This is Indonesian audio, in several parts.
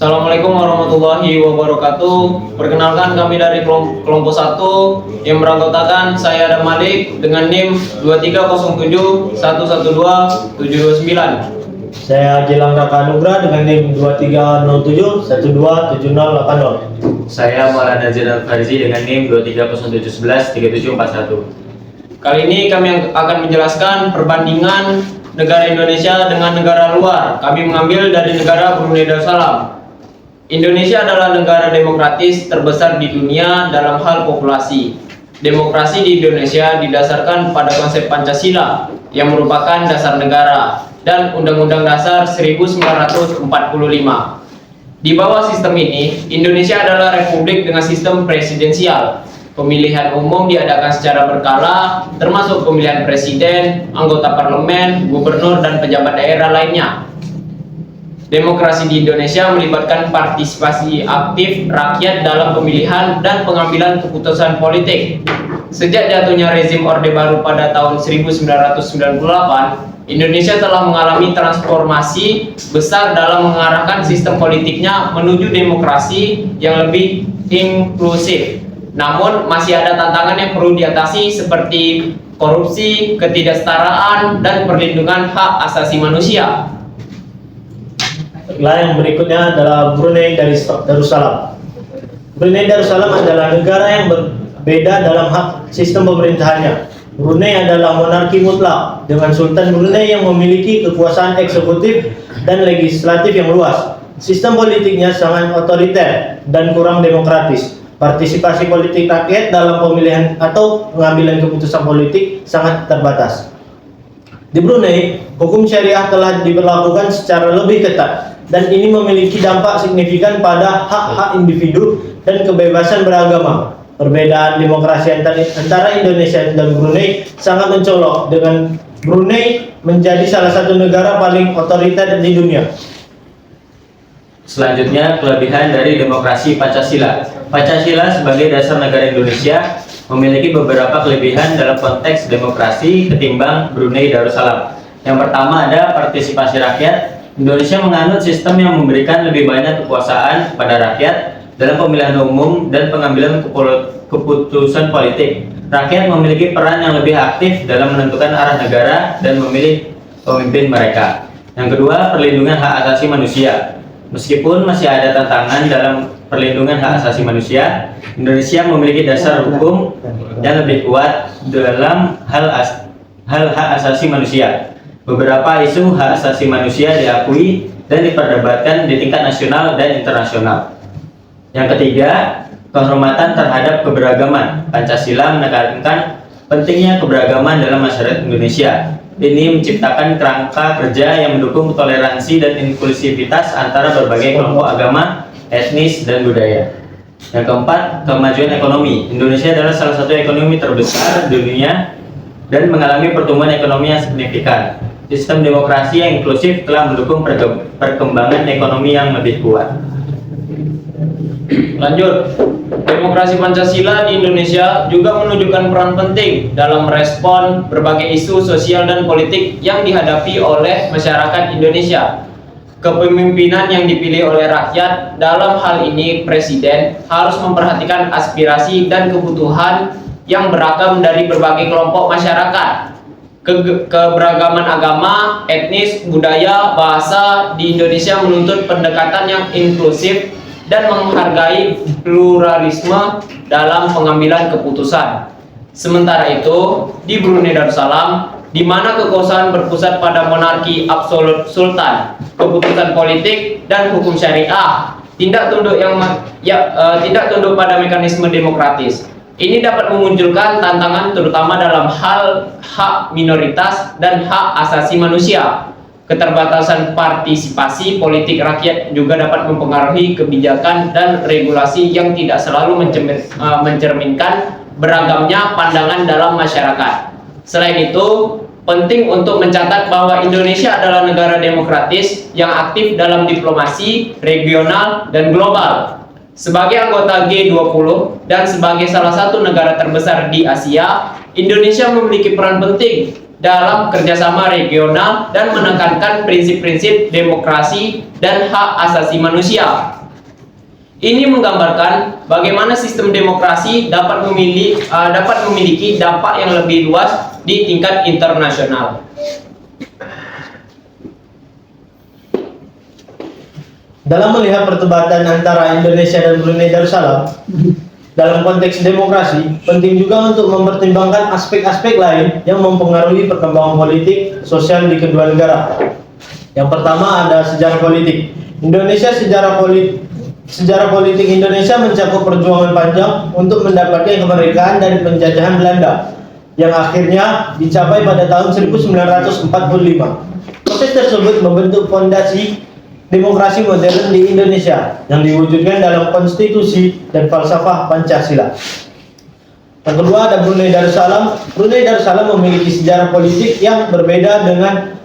Assalamualaikum warahmatullahi wabarakatuh. Perkenalkan, kami dari kelompok 1 yang beranggotakan saya Adam Malik dengan NIM 2307112729. Saya Gilang Raka Nugra dengan NIM 2307127080. Saya Maulana Zainal Farzi dengan NIM 2307113741. Kali ini kami akan menjelaskan perbandingan negara Indonesia dengan negara luar. Kami mengambil dari negara Brunei Darussalam. Indonesia adalah negara demokratis terbesar di dunia dalam hal populasi. Demokrasi di Indonesia didasarkan pada konsep Pancasila yang merupakan dasar negara dan Undang-Undang Dasar 1945. Di bawah sistem ini, Indonesia adalah republik dengan sistem presidensial. Pemilihan umum diadakan secara berkala, termasuk pemilihan presiden, anggota parlemen, gubernur, dan pejabat daerah lainnya. Demokrasi di Indonesia melibatkan partisipasi aktif rakyat dalam pemilihan dan pengambilan keputusan politik. Sejak jatuhnya rezim Orde Baru pada tahun 1998, Indonesia telah mengalami transformasi besar dalam mengarahkan sistem politiknya menuju demokrasi yang lebih inklusif. Namun masih ada tantangan yang perlu diatasi seperti korupsi, ketidaksetaraan, dan perlindungan hak asasi manusia. Yang berikutnya adalah Brunei Darussalam. Brunei Darussalam adalah negara yang berbeda dalam hak sistem pemerintahannya. Brunei adalah monarki mutlak dengan Sultan Brunei yang memiliki kekuasaan eksekutif dan legislatif yang luas. Sistem politiknya sangat otoriter dan kurang demokratis. Partisipasi politik rakyat dalam pemilihan atau pengambilan keputusan politik sangat terbatas. Di Brunei, hukum syariah telah diberlakukan secara lebih ketat dan ini memiliki dampak signifikan pada hak-hak individu dan kebebasan beragama. Perbedaan demokrasi antara Indonesia dan Brunei sangat mencolok, dengan Brunei menjadi salah satu negara paling otoriter di dunia. Selanjutnya, kelebihan dari demokrasi Pancasila. Pancasila sebagai dasar negara Indonesia memiliki beberapa kelebihan dalam konteks demokrasi ketimbang Brunei Darussalam. Yang pertama ada partisipasi rakyat. Indonesia menganut sistem yang memberikan lebih banyak kekuasaan kepada rakyat dalam pemilihan umum dan pengambilan keputusan politik. Rakyat memiliki peran yang lebih aktif dalam menentukan arah negara dan memilih pemimpin mereka. Yang kedua, perlindungan hak asasi manusia. Meskipun masih ada tantangan dalam perlindungan hak asasi manusia, Indonesia memiliki dasar hukum yang lebih kuat dalam hal hak asasi manusia. Beberapa isu hak asasi manusia diakui dan diperdebatkan di tingkat nasional dan internasional. Yang ketiga, kehormatan terhadap keberagaman. Pancasila menekankan pentingnya keberagaman dalam masyarakat Indonesia. Ini menciptakan kerangka kerja yang mendukung toleransi dan inklusivitas antara berbagai kelompok agama, etnis, dan budaya. Yang keempat, kemajuan ekonomi. Indonesia adalah salah satu ekonomi terbesar di dunia dan mengalami pertumbuhan ekonomi yang signifikan. Sistem demokrasi yang inklusif telah mendukung perkembangan ekonomi yang lebih kuat. Lanjut, demokrasi Pancasila di Indonesia juga menunjukkan peran penting dalam merespon berbagai isu sosial dan politik yang dihadapi oleh masyarakat Indonesia. Kepemimpinan yang dipilih oleh rakyat, dalam hal ini presiden, harus memperhatikan aspirasi dan kebutuhan yang beragam dari berbagai kelompok masyarakat. Keberagaman agama, etnis, budaya, bahasa di Indonesia menuntut pendekatan yang inklusif dan menghargai pluralisme dalam pengambilan keputusan. Sementara itu, di Brunei Darussalam, di mana kekuasaan berpusat pada monarki absolut sultan, keputusan politik dan hukum syariah, tidak tunduk pada mekanisme demokratis. Ini dapat memunculkan tantangan terutama dalam hal hak minoritas dan hak asasi manusia. Keterbatasan partisipasi politik rakyat juga dapat mempengaruhi kebijakan dan regulasi yang tidak selalu mencerminkan beragamnya pandangan dalam masyarakat. Selain itu, penting untuk mencatat bahwa Indonesia adalah negara demokratis yang aktif dalam diplomasi regional dan global. Sebagai anggota G20 dan sebagai salah satu negara terbesar di Asia, Indonesia memiliki peran penting dalam kerjasama regional dan menekankan prinsip-prinsip demokrasi dan hak asasi manusia. Ini menggambarkan bagaimana sistem demokrasi dapat memiliki dampak yang lebih luas di tingkat internasional. Dalam melihat perdebatan antara Indonesia dan Brunei Darussalam dalam konteks demokrasi, penting juga untuk mempertimbangkan aspek-aspek lain yang mempengaruhi perkembangan politik sosial di kedua negara. Yang pertama ada sejarah politik. Sejarah politik Indonesia mencakup perjuangan panjang untuk mendapatkan kemerdekaan dari penjajahan Belanda yang akhirnya dicapai pada tahun 1945. Proses tersebut membentuk fondasi demokrasi modern di Indonesia yang diwujudkan dalam konstitusi dan falsafah Pancasila. Yang kedua ada Brunei Darussalam. Brunei Darussalam memiliki sejarah politik yang berbeda dengan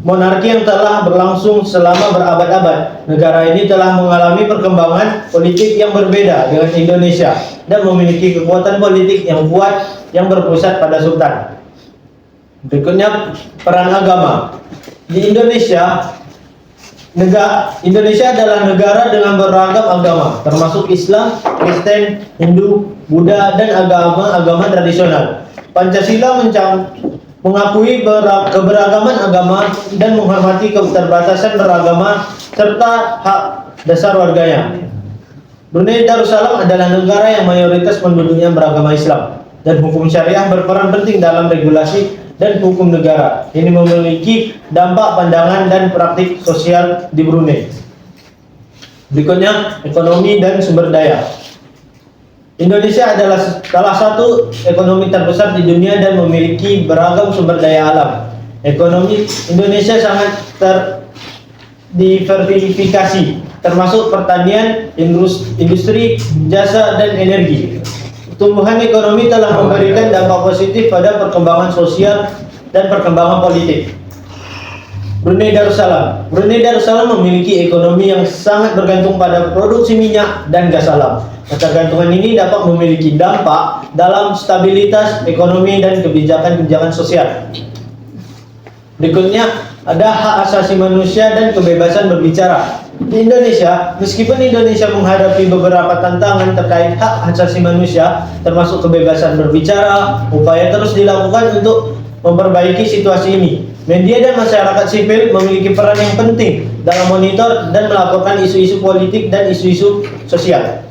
monarki yang telah berlangsung selama berabad-abad. Negara ini telah mengalami perkembangan politik yang berbeda dengan Indonesia dan memiliki kekuatan politik yang kuat yang berpusat pada sultan. Berikutnya peran agama. Di Indonesia adalah negara dengan beragam agama, termasuk Islam, Kristen, Hindu, Buddha, dan agama-agama tradisional. Pancasila mengakui keberagaman agama dan menghormati keterbatasan beragama serta hak dasar warganya. Brunei Darussalam adalah negara yang mayoritas penduduknya beragama Islam dan hukum syariah berperan penting dalam regulasi dan hukum negara. Ini memiliki dampak pandangan dan praktik sosial di Brunei. Berikutnya, ekonomi dan sumber daya. Indonesia adalah salah satu ekonomi terbesar di dunia dan memiliki beragam sumber daya alam. Ekonomi Indonesia sangat terdiversifikasi, termasuk pertanian, industri, jasa, dan energi. Pertumbuhan ekonomi telah memberikan dampak positif pada perkembangan sosial dan perkembangan politik. Brunei Darussalam memiliki ekonomi yang sangat bergantung pada produksi minyak dan gas alam. Ketergantungan ini dapat memiliki dampak dalam stabilitas ekonomi dan kebijakan-kebijakan sosial. Berikutnya ada hak asasi manusia dan kebebasan berbicara. Di Indonesia, meskipun Indonesia menghadapi beberapa tantangan terkait hak asasi manusia, termasuk kebebasan berbicara, upaya terus dilakukan untuk memperbaiki situasi ini. Media dan masyarakat sipil memiliki peran yang penting dalam monitor dan melaporkan isu-isu politik dan isu-isu sosial.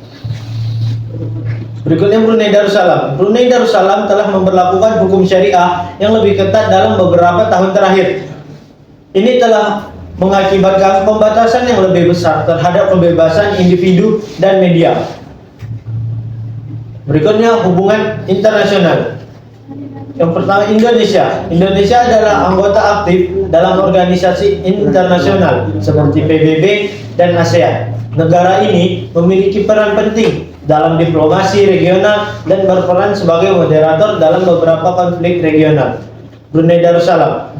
Berikutnya Brunei Darussalam. Brunei Darussalam telah memberlakukan hukum syariah yang lebih ketat dalam beberapa tahun terakhir. Ini telah mengakibatkan pembatasan yang lebih besar terhadap kebebasan individu dan media. Berikutnya hubungan internasional. Yang pertama Indonesia. Indonesia adalah anggota aktif dalam organisasi internasional seperti PBB dan ASEAN. Negara ini memiliki peran penting dalam diplomasi regional dan berperan sebagai moderator dalam beberapa konflik regional. Brunei Darussalam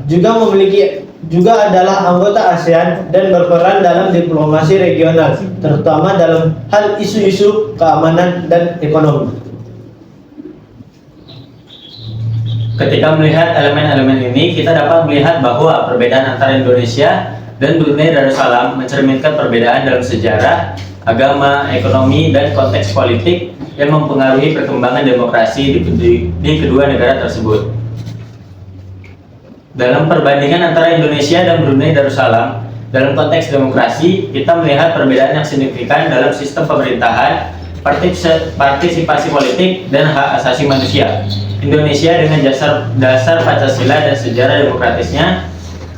juga adalah anggota ASEAN dan berperan dalam diplomasi regional, terutama dalam hal isu-isu keamanan dan ekonomi. Ketika melihat elemen-elemen ini, kita dapat melihat bahwa perbedaan antara Indonesia dan Brunei Darussalam mencerminkan perbedaan dalam sejarah, agama, ekonomi, dan konteks politik yang mempengaruhi perkembangan demokrasi di kedua negara tersebut. Dalam perbandingan antara Indonesia dan Brunei Darussalam, dalam konteks demokrasi, kita melihat perbedaan yang signifikan dalam sistem pemerintahan, partisipasi politik, dan hak asasi manusia. Indonesia dengan dasar Pancasila dan sejarah demokratisnya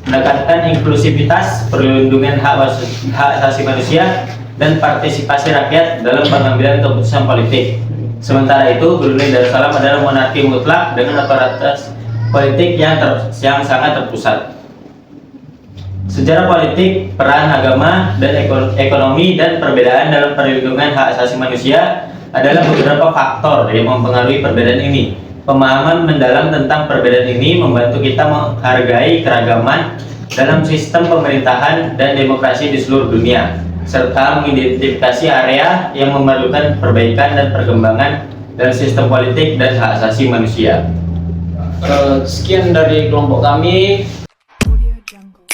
menekankan inklusivitas, perlindungan hak asasi manusia, dan partisipasi rakyat dalam pengambilan keputusan politik. Sementara itu, Brunei Darussalam adalah monarki mutlak dengan otoritas politik yang sangat terpusat. Sejarah politik, peran agama, dan ekonomi, dan perbedaan dalam perlindungan hak asasi manusia adalah beberapa faktor yang mempengaruhi perbedaan ini. Pemahaman mendalam tentang perbedaan ini membantu kita menghargai keragaman dalam sistem pemerintahan dan demokrasi di seluruh dunia, serta mengidentifikasi area yang memerlukan perbaikan dan perkembangan dalam sistem politik dan hak asasi manusia. Sekian dari kelompok kami. Audio Jungle.